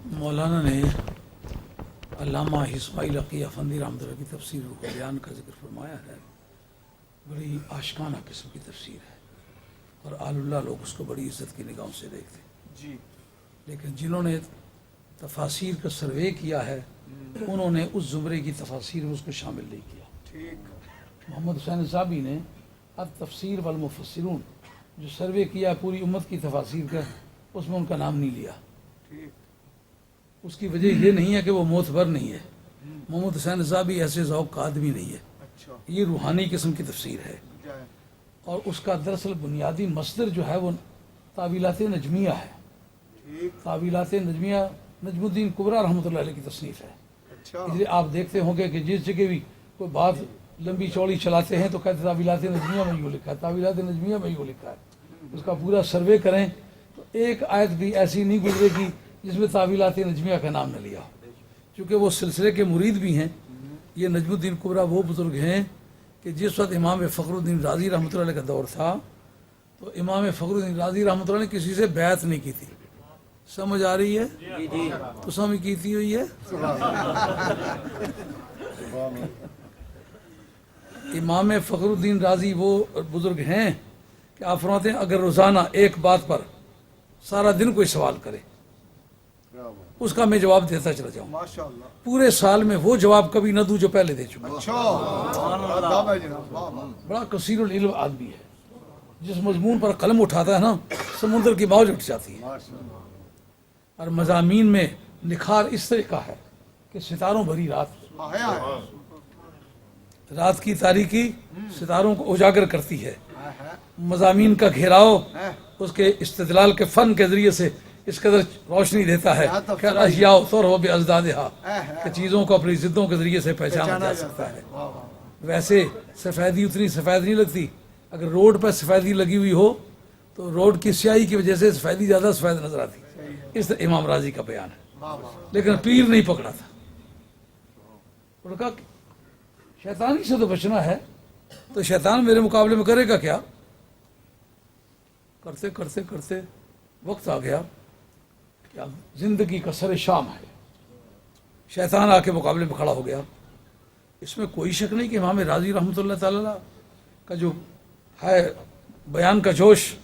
مولانا نے علامہ اسماعیل عقیہ افندی رحمۃ اللہ کی تفسیر روح بیان کا ذکر فرمایا ہے. بڑی آشکانہ قسم کی تفسیر ہے اور آل اللہ لوگ اس کو بڑی عزت کی نگاہوں سے دیکھتے ہیں جی. لیکن جنہوں نے تفاسیر کا سروے کیا ہے انہوں نے اس زمرے کی تفاسیر میں اس کو شامل نہیں کیا. ٹھیک. محمد حسین صاحبی نے التفسیر والمفسرون جو سروے کیا پوری امت کی تفاسیر کا اس میں ان کا نام نہیں لیا. ٹھیک. اس کی وجہ یہ نہیں ہے کہ وہ معتبر نہیں ہے. محمد حسین صاحبی ایسے ذوق کا آدمی نہیں ہے. اچھا. یہ روحانی قسم کی تفسیر ہے جائے. اور اس کا دراصل بنیادی مصدر جو ہے وہ تعویلات نجمیہ ہے. ٹھیک. تعویلات نجمیہ نجم الدین کبریٰ رحمۃ اللہ علیہ کی تصنیف ہے. اچھا. اس لیے آپ دیکھتے ہوں گے کہ جس جگہ بھی کوئی بات لمبی چوڑی چلاتے ہیں تو کہتے تعویلات نجمیہ میں یوں لکھا ہے, تعویلات نجمیہ میں یوں لکھا ہے. اس کا پورا سروے کریں تو ایک آیت بھی ایسی نہیں گزرے گی جس میں تعویلات نجمیہ کا نام نہ لیا ہو. چونکہ وہ سلسلے کے مرید بھی ہیں. یہ نجم الدین کبریٰ وہ بزرگ ہیں کہ جس وقت امام فخر الدین رازی رحمۃ اللہ علیہ کا دور تھا تو امام فخر الدین رازی رحمۃ اللہ نے کسی سے بیعت نہیں کی تھی. سمجھ آ رہی ہے؟ تو سمجھ کیتی ہوئی ہے. امام فخر الدین رازی وہ بزرگ ہیں کہ آپ فرماتے ہیں اگر روزانہ ایک بات پر سارا دن کوئی سوال کرے اس کا میں جواب دیتا چلا جاؤں, ماشاء اللہ. پورے سال میں وہ جواب کبھی نہ دوں جو پہلے دے چکا. اچھا. آداب ہے جناب. واہ واہ. بڑا کثیر العلم آدمی ہے. جس مضمون پر قلم اٹھاتا ہے نا سمندر کی موج اٹھ جاتی ہے. ماشاء اللہ. اور مضامین میں نکھار اس طرح کا ہے کہ ستاروں بھری رات, ہے ہے. رات کی تاریکی ستاروں کو اجاگر کرتی ہے. ہے. مضامین کا گھیراؤ ہے. اس کے استدلال کے فن کے ذریعے سے اس قدر روشنی دیتا ہے کہ اشیاء طرح بازدادہا کہ چیزوں کو اپنی ضدوں کے ذریعے سے پہچانا جا سکتا ہے. واہ واہ. ویسے سفیدی اتنی سفید نہیں لگتی. اگر روڈ پر سفیدی لگی ہوئی ہو تو روڈ کی سیاہی کی وجہ سے سفیدی زیادہ سفید نظر آتی. اس طرح امام راضی کا بیان ہے. واہ واہ. لیکن پیر نہیں پکڑا تھا. انہوں نے کہا شیطانی سے تو بچنا ہے تو شیطان میرے مقابلے میں کرے گا کیا. کرتے کرتے کرتے وقت آ گیا کہ اب زندگی کا سر شام ہے. شیطان آ کے مقابلے میں کھڑا ہو گیا. اس میں کوئی شک نہیں کہ امام راضی رحمۃ اللہ تعالی کا جو ہے بیان کا جوش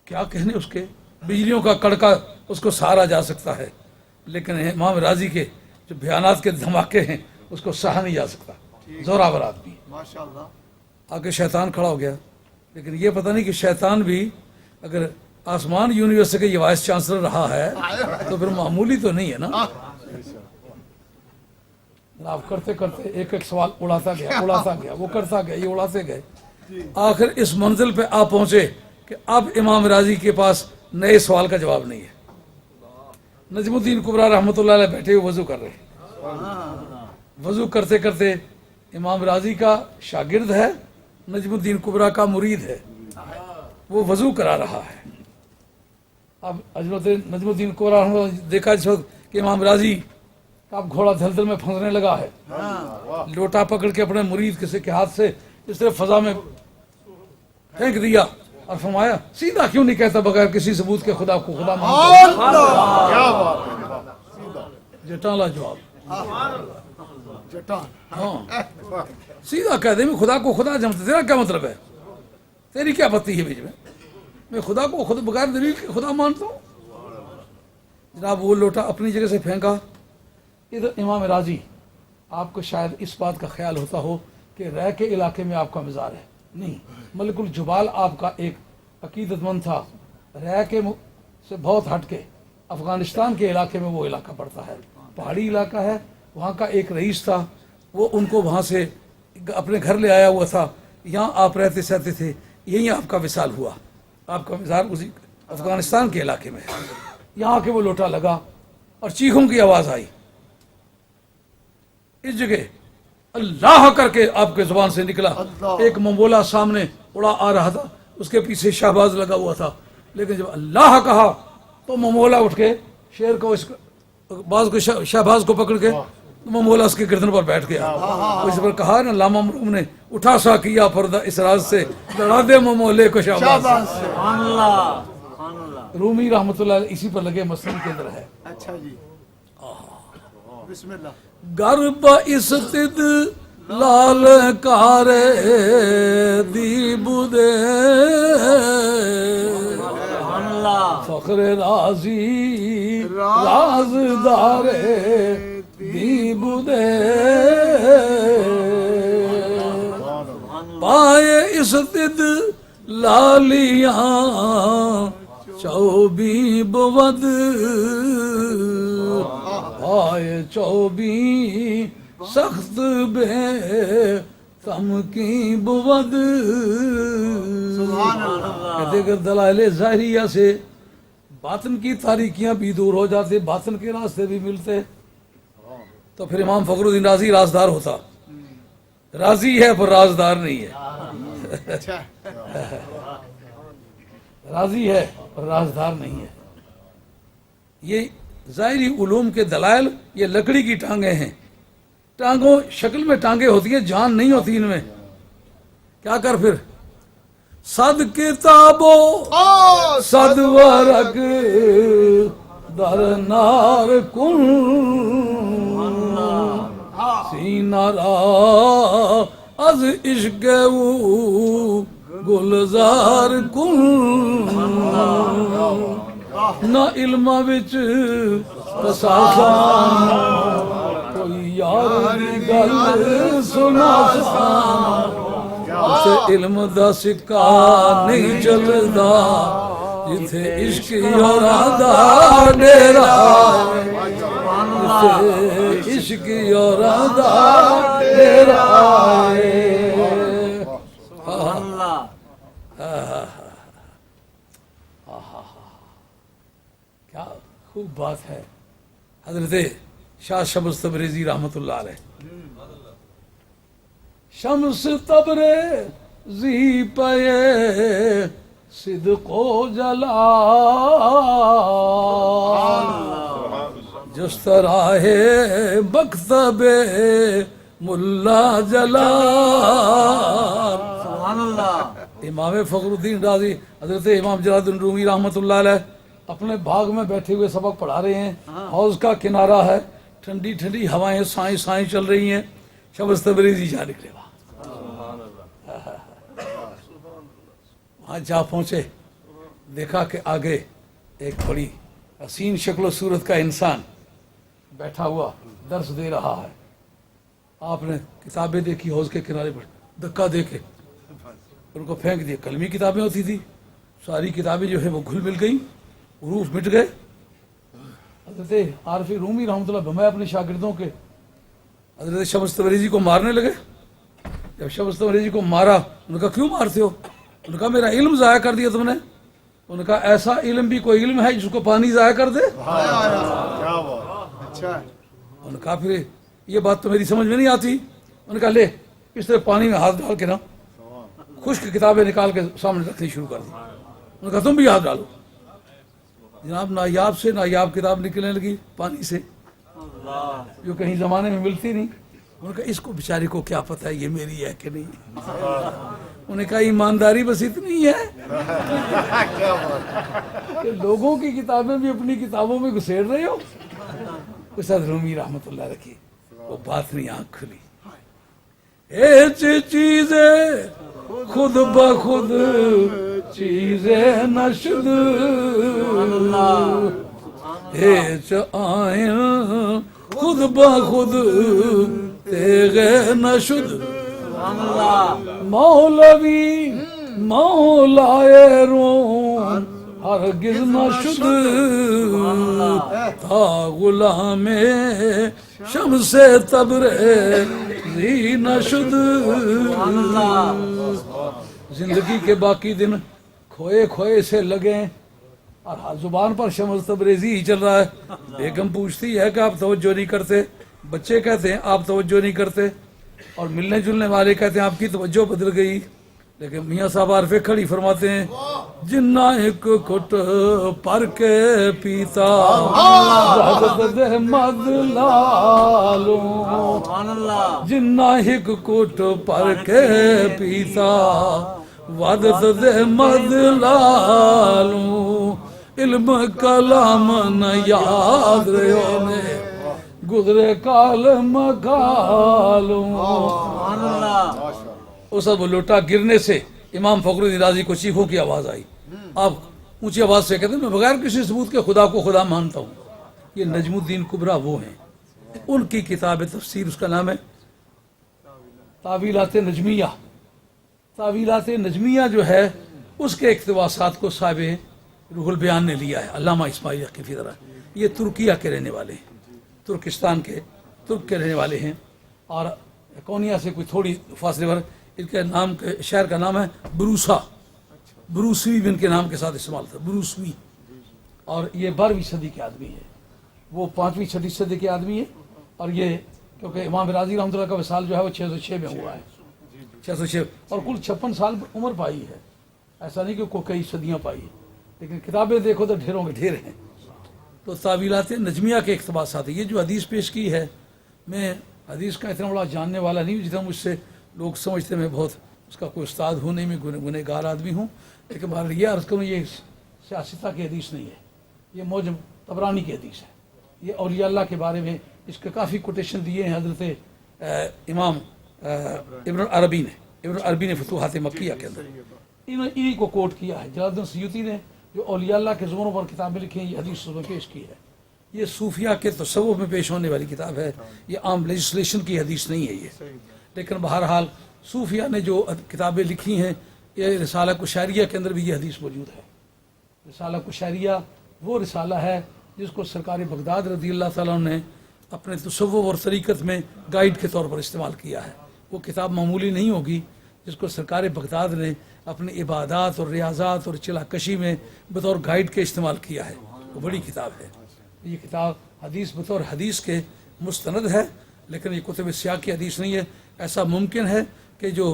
کیا کہنے اس کے, بجلیوں کا کڑکا اس کو سہارا جا سکتا ہے. لیکن امام راضی کے جو بیانات کے دھماکے ہیں اس کو سہا نہیں جا سکتا. زوراور آدمی. ماشاء اللہ. آگے شیطان کھڑا ہو گیا. لیکن یہ پتہ نہیں کہ شیطان بھی اگر آسمان یونیورسٹی کا وائس چانسلر رہا ہے تو پھر معمولی تو نہیں ہے نا. جناب کرتے کرتے ایک ایک سوال اڑاتا گیا وہ کرتا گیا, یہ اڑاتے گئے. آخر اس منزل پہ آپ پہنچے کہ اب امام راضی کے پاس نئے سوال کا جواب نہیں ہے. نجم الدین کبریٰ رحمۃ اللہ علیہ بیٹھے ہوئے وضو کر رہے ہیں. وضو کرتے کرتے امام راضی کا شاگرد ہے, نجم الدین کبریٰ کا مرید ہے, وہ وضو کرا رہا ہے. اب نجم الدین کبریٰ دیکھا جس وقت کہ امام راضی کا اب گھوڑا دھلدل میں پھنسنے لگا ہے, لوٹا پکڑ کے اپنے مرید کسی کے ہاتھ سے اس طرح فضا میں پھینک دیا اور فرمایا سیدھا کیوں نہیں کہتا بغیر کسی ثبوت کے خدا کو خدا مانتا. کیا بات ہے. جٹالا جواب. جٹان. ہاں سیدھا کہہ دے میں خدا کو خدا جانتا. تیرا کیا مطلب ہے, تیری کیا پتی ہے بیچ میں خدا کو خود بغیر دلیل کے خدا مانتا ہوں. جناب وہ لوٹا اپنی جگہ سے پھینکا. ادھر امام راضی آپ کو شاید اس بات کا خیال ہوتا ہو کہ رہ کے علاقے میں آپ کا مزار ہے. نہیں, ملک الجبال آپ کا ایک عقیدت مند تھا. رہ کے سے بہت ہٹ کے افغانستان کے علاقے میں وہ علاقہ پڑتا ہے, پہاڑی علاقہ ہے. وہاں کا ایک رئیس تھا, وہ ان کو وہاں سے اپنے گھر لے آیا ہوا تھا. یہاں آپ رہتے سہتے تھے, یہیں آپ کا وصال ہوا. آپ کا مزار اسی افغانستان کے علاقے میں ہے. یہاں کے وہ لوٹا لگا اور چیخوں کی آواز آئی. اس جگہ اللہ کر کے آپ کے زبان سے نکلا. ایک ممبولا سامنے اڑا آ رہا تھا, اس کے پیچھے شہباز لگا ہوا تھا. لیکن جب اللہ کہا تو ممبولا اٹھ کے شیر کو باز کو شہباز کو پکڑ کے ممبولا اس کے گردن پر بیٹھ گیا. اس پر کہا نا علامہ مرحوم نے اٹھا سا کیا پردہ اس راز سے, لڑا دے ممبولے کو شہباز. رومی رحمۃ اللہ علیہ اسی پر لگے مسلم کے اندر ہے. اچھا جی بسم اللہ. گرب استد لال کار دی بدے فخر رازی رازدار دی بدے پائے استد لالیاں چوبی بود آئے چوبی سخت بے تم کی بود. کہتے اگر دلائل ظاہریہ سے باطن کی تاریکیاں بھی دور ہو جاتے، باطن کے راستے بھی ملتے، تو پھر امام فخر الدین رازی رازدار ہوتا. راضی ہے پر رازدار نہیں ہے. اچھا راضی ہے پر رازدار نہیں ہے. یہ ظاہری علوم کے دلائل یہ لکڑی کی ٹانگیں ہیں. ٹانگوں شکل میں ٹانگیں ہوتی ہیں، جان نہیں ہوتی ان میں. کیا کر پھر صد کتابوں صد ورق در نار کن سینہ را از عشق او گلزار کن. نہ علم وچ پساسان کوئی یار دی گل سنا سکاں اسے علم دا سکہ نہیں چلدا جتھے عشق یاراں دا ڈیرا جتھے عشق یاراں دا ڈیرا. کیا خوب بات ہے. حضرت شاہ شمس تبریزی رحمۃ اللہ علیہ. شمس تبریزی پہ صدق و جلال جس طرح مکتب ملا جلال. امام فخر الدین رازی حضرت امام جلال الدین رومی رحمۃ اللہ علیہ اپنے باغ میں بیٹھے ہوئے سبق پڑھا رہے ہیں. حوض کا کنارہ ہے، ٹھنڈی ٹھنڈی ہوائیں سائیں سائیں چل رہی ہیں. شمس تبریزی جا نکلے وہاں جا پہنچے، دیکھا کہ آگے ایک بڑی حسین شکل و صورت کا انسان بیٹھا ہوا درس دے رہا ہے. آپ نے کتابیں دیکھی حوض کے کنارے پر، دھکا دے کے ان کو پھینک دیا. کلمی کتابیں ہوتی تھی، ساری کتابیں جو ہے وہ گھل مل گئیں، حروف مٹ گئے. حضرت عارف رومی رحمۃ اللہ بھمائے اپنے شاگردوں کے حضرت شمس تبریزی کو مارنے لگے. جب شمس تبریزی کو مارا، انہوں نے کہا کیوں مارتے ہو؟ انہوں نے کہا میرا علم ضائع کر دیا تم نے. انہوں نے کہا ایسا علم بھی کوئی علم ہے جس کو پانی ضائع کر دے؟ انہوں نے کہا پھر یہ بات تو میری سمجھ میں نہیں آتی. انہوں نے کہا لے اس طرح پانی میں ہاتھ ڈال کے نا خشک کتابیں نکال کے سامنے رکھنی شروع کر دی. انہوں نے کہا تم بھی ہاتھ ڈالو. جناب نایاب سے نایاب کتاب نکلنے لگی پانی سے، جو کہیں زمانے میں ملتی نہیں. انہوں نے کہا اس کو بیچارے کو کیا پتہ ہے یہ میری ہے کہ نہیں. انہوں نے کہا ایمانداری بس اتنی ہے کہ لوگوں کی کتابیں بھی اپنی کتابوں میں گھسیڑ رہے ہو. استاد رومی رحمۃ اللہ رکھی وہ بات نہیں آنکھ کھلی. ایچ چیزیں خود بخود چیزیں نشد ایچ آئیں خود بخود تیغے نشد. مولوی مولائے رون ہرگز نشد تا غلام شمس تبریزی نشد. زندگی کے باقی دن کھوئے کھوئے سے لگے اور زبان پر شمس تبریزی ہی چل رہا ہے. بیگم پوچھتی ہے کہ آپ توجہ نہیں کرتے، بچے کہتے ہیں آپ توجہ نہیں کرتے، اور ملنے جلنے والے کہتے ہیں آپ کی توجہ بدل گئی. لیکن میاں صاحب عارف کھڑی فرماتے ہیں جنہ ایک کٹ پر کے پیتا حضرت احمد لالو، جنہ ایک کٹ پر کے پیتا حضرت احمد لالو، علم کلام نہ یاد رہو نے گزرے کالم کالوں اس وہ لوٹا گرنے سے امام فخر الدین رازی کو چیخوں کی آواز آئی. آپ اونچی آواز سے کہتے ہیں میں بغیر کسی ثبوت کے خدا کو خدا مانتا ہوں. یہ نجم الدین کبریٰ وہ ہیں، ان کی کتاب تفسیر، اس کا نام ہے تعویلات نجمیہ. تعویلات نجمیہ جو ہے اس کے اقتباسات کو صاحب روح البیان نے لیا ہے، علامہ اسماعیل حقیفی طرح. یہ ترکیہ کے رہنے والے ہیں، ترکستان کے ترک کے رہنے والے ہیں، اور کونیا سے کوئی تھوڑی فاصلے پر. ان کے نام کے شہر کا نام ہے بروسا. بروسوی بھی ان کے نام کے ساتھ استعمال تھا، بروسوی. اور یہ 12ویں صدی کے آدمی ہے، وہ 5ویں 6ویں صدی کے آدمی ہے. اور یہ کیونکہ امام راضی رحمۃ اللہ کا وصال جو ہے وہ 606 میں ہوا ہے، 606، اور کل 56 سال عمر پائی ہے. ایسا نہیں کہ کوئی کئی صدیاں پائی ہے، لیکن کتابیں دیکھو تو ڈھیروں کے ڈھیر ہیں. تو تعویلات نجمیہ کے اقتباسات ہیں. یہ جو حدیث پیش کی ہے، میں حدیث کا اتنا بڑا جاننے والا نہیں ہوں جتنا مجھ سے لوگ سمجھتے ہیں. میں بہت اس کا کوئی استاد ہوں نہیں، میں گنہ گار آدمی ہوں. لیکن بہرحال یہ عرض کروں، یہ سیاستہ کی حدیث نہیں ہے، یہ موجم طبرانی کی حدیث ہے. یہ اولیاء اللہ کے بارے میں اس کے کافی کوٹیشن دیے ہیں حضرت امام ابن العربی نے فتوحات مکیہ کے اندر انہی کو کوٹ کیا ہے. جلال الدین سیوطی نے جو اولیاء اللہ کے زمروں پر کتابیں لکھی ہیں، یہ حدیث میں پیش کی ہے. یہ صوفیہ کے تصوف میں پیش ہونے والی کتاب ہے، یہ عام لیجسلیشن کی حدیث نہیں ہے یہ. لیکن بہرحال صوفیہ نے جو کتابیں لکھی ہیں، یہ رسالہ کشاریہ کے اندر بھی یہ حدیث موجود ہے. رسالہ کشاریہ وہ رسالہ ہے جس کو سرکار بغداد رضی اللہ تعالیٰ نے اپنے تصوف اور طریقت میں گائیڈ کے طور پر استعمال کیا ہے. وہ کتاب معمولی نہیں ہوگی جس کو سرکار بغداد نے اپنی عبادات اور ریاضات اور چلا کشی میں بطور گائیڈ کے استعمال کیا ہے. وہ بڑی کتاب ہے. یہ کتاب حدیث بطور حدیث کے مستند ہے، لیکن یہ کتب سیاق کی حدیث نہیں ہے. ایسا ممکن ہے کہ جو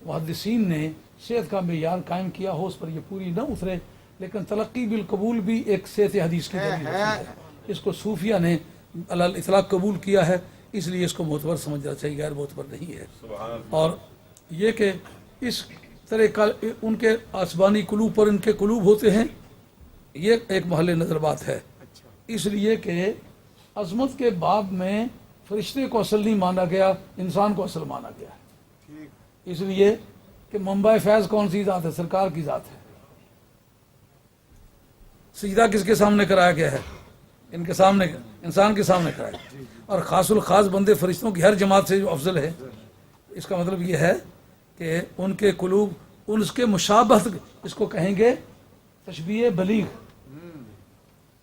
محدثین نے صحت کا معیار قائم کیا ہو اس پر یہ پوری نہ اترے، لیکن تلقی بالقبول بھی ایک صحت حدیث کی دلیل ہے. اس کو صوفیہ نے علی الاطلاق قبول کیا ہے، اس لیے اس کو معتبر سمجھنا چاہیے، غیر معتبر نہیں ہے. اور یہ کہ اس طرح کا ان کے آسمانی قلوب پر ان کے قلوب ہوتے ہیں، یہ ایک محل نظر بات ہے. اس لیے کہ عظمت کے باب میں فرشتے کو اصل نہیں مانا گیا، انسان کو اصل مانا گیا ہے. اس لیے کہ منبع فیض کون سی ذات ہے؟ سرکار کی ذات ہے. سجدہ کس کے سامنے کرایا گیا ہے؟ ان کے سامنے، انسان کے سامنے کرایا گیا. اور خاص الخاص بندے فرشتوں کی ہر جماعت سے جو افضل ہے. اس کا مطلب یہ ہے کہ ان کے قلوب، ان کے مشابہت، اس کو کہیں گے تشبیہ بلیغ.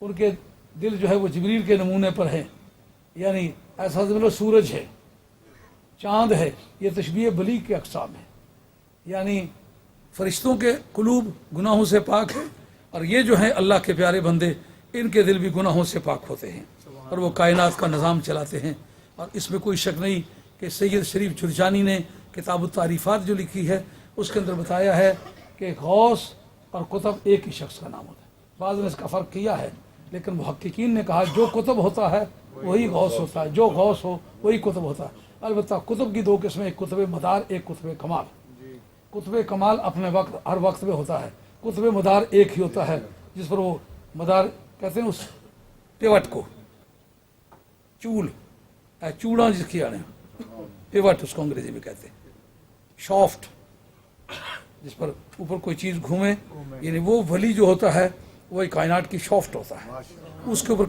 ان کے دل جو ہے وہ جبریل کے نمونے پر ہے، یعنی ایسا سمجھو سورج ہے، چاند ہے. یہ تشبیہ بلیغ کے اقسام ہے. یعنی فرشتوں کے قلوب گناہوں سے پاک ہے، اور یہ جو ہیں اللہ کے پیارے بندے، ان کے دل بھی گناہوں سے پاک ہوتے ہیں، اور وہ کائنات کا نظام چلاتے ہیں. اور اس میں کوئی شک نہیں کہ سید شریف جرجانی نے کتاب التعریفات جو لکھی ہے اس کے اندر بتایا ہے کہ غوث اور قطب ایک ہی شخص کا نام ہوتا ہے. بعض نے اس کا فرق کیا ہے، لیکن محققین نے کہا جو قطب ہوتا ہے وہی غوث ہوتا ہے، جو غوث ہو وہی قطب ہوتا ہے. البتہ قطب کی 2 قسمیں، ایک قطب مدار، ایک قطب کمال. قطب کمال اپنے وقت ہر وقت میں ہوتا ہے. قطب مدار ایک ہی ہوتا ہے، جس پر وہ مدار کہتے ہیں اس پیوٹ کو، چوڑا جس کی آنے پیوٹ اس کو انگریزی میں کہتے ہیں، شافٹ، جس پر اوپر کوئی چیز گھومے. یعنی وہ ولی جو ہوتا ہے وہی کائنات کی شافٹ ہوتا ہے، اس کے اوپر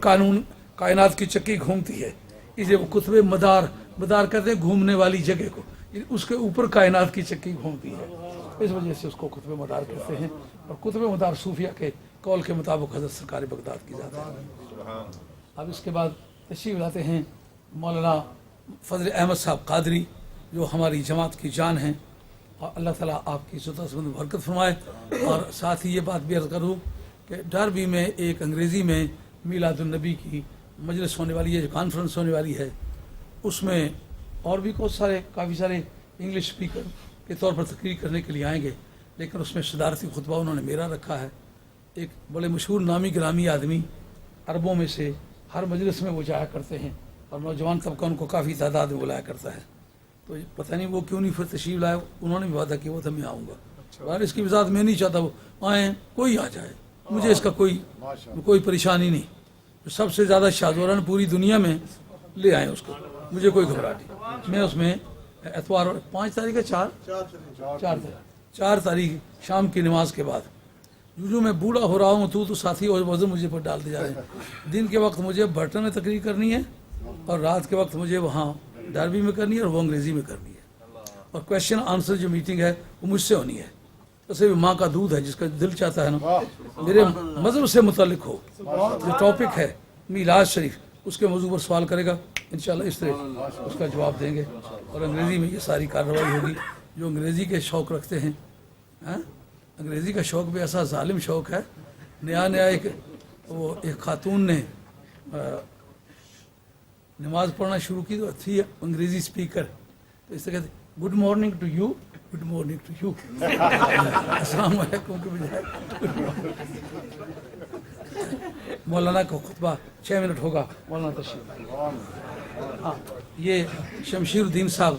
کائنات کی چکی گھومتی ہے. اس لیے وہ قطب مدار کہتے ہیں گھومنے والی جگہ کو، اس کے اوپر کائنات کی چکی گھومتی ہے، اس وجہ سے اس کو قطب مدار کہتے ہیں. اور قطب مدار صوفیہ کے قول کے مطابق حضرت سرکار بغداد کی ذات ہے. اب اس کے بعد تشریف لاتے ہیں مولانا فضل احمد صاحب قادری، جو ہماری جماعت کی جان ہیں. اور اللہ تعالیٰ آپ کی عزت و برکت فرمائے. اور ساتھ ہی یہ بات بھی عرض کروں کہ ڈربی میں ایک انگریزی میں میلاد النبی کی مجلس ہونے والی ہے، جو کانفرنس ہونے والی ہے. اس میں اور بھی کافی سارے انگلش اسپیکر کے طور پر تقریر کرنے کے لیے آئیں گے، لیکن اس میں صدارتی خطبہ انہوں نے میرا رکھا ہے. ایک بڑے مشہور نامی گرامی آدمی، عربوں میں سے، ہر مجلس میں وہ جایا کرتے ہیں، اور نوجوان طبقہ ان کو کافی تعداد میں بلایا کرتا ہے. تو پتہ نہیں وہ کیوں نہیں پھر تشریف لائے. انہوں نے بھی وعدہ کیا وہ تھا میں آؤں گا. اور اس کی وضاحت میں نہیں چاہتا وہ آئیں، کوئی آ جائے، مجھے اس کا کوئی پریشانی نہیں. سب سے زیادہ شادوران پوری دنیا میں لے آئیں اس کو, مجھے کوئی گھبراہٹ نہیں. میں اس میں اتوار 5 تاریخ ہے 4 تاریخ شام کی نماز کے بعد جو میں بوڑھا ہو رہا ہوں تو ساتھی اور وزن مجھے پر ڈالتے جا رہے ہیں. دن کے وقت مجھے برٹن میں تقریر کرنی ہے اور رات کے وقت مجھے وہاں ڈربی میں کرنی ہے اور وہ انگریزی میں کرنی ہے. اور کویشچن آنسر جو میٹنگ ہے وہ مجھ سے ہونی ہے. ویسے بھی ماں کا دودھ ہے, جس کا دل چاہتا ہے نا میرے مذہب سے متعلق ہو, جو ٹاپک ہے میلاد شریف اس کے موضوع پر سوال کرے گا انشاءاللہ اس طرح اس کا جواب دیں گے. اور انگریزی میں یہ ساری کارروائی ہوگی. جو انگریزی کے شوق رکھتے ہیں, انگریزی کا شوق بھی ایسا ظالم شوق ہے. نیا ایک خاتون نے نماز پڑھنا شروع کی تو تھی انگریزی اسپیکر, تو اس سے کہتے good morning to you, good morning to you, السلام علیکم کے بجائے. مولانا کا خطبہ 6 منٹ ہوگا. مولانا تشریف. یہ شمشیر الدین صاحب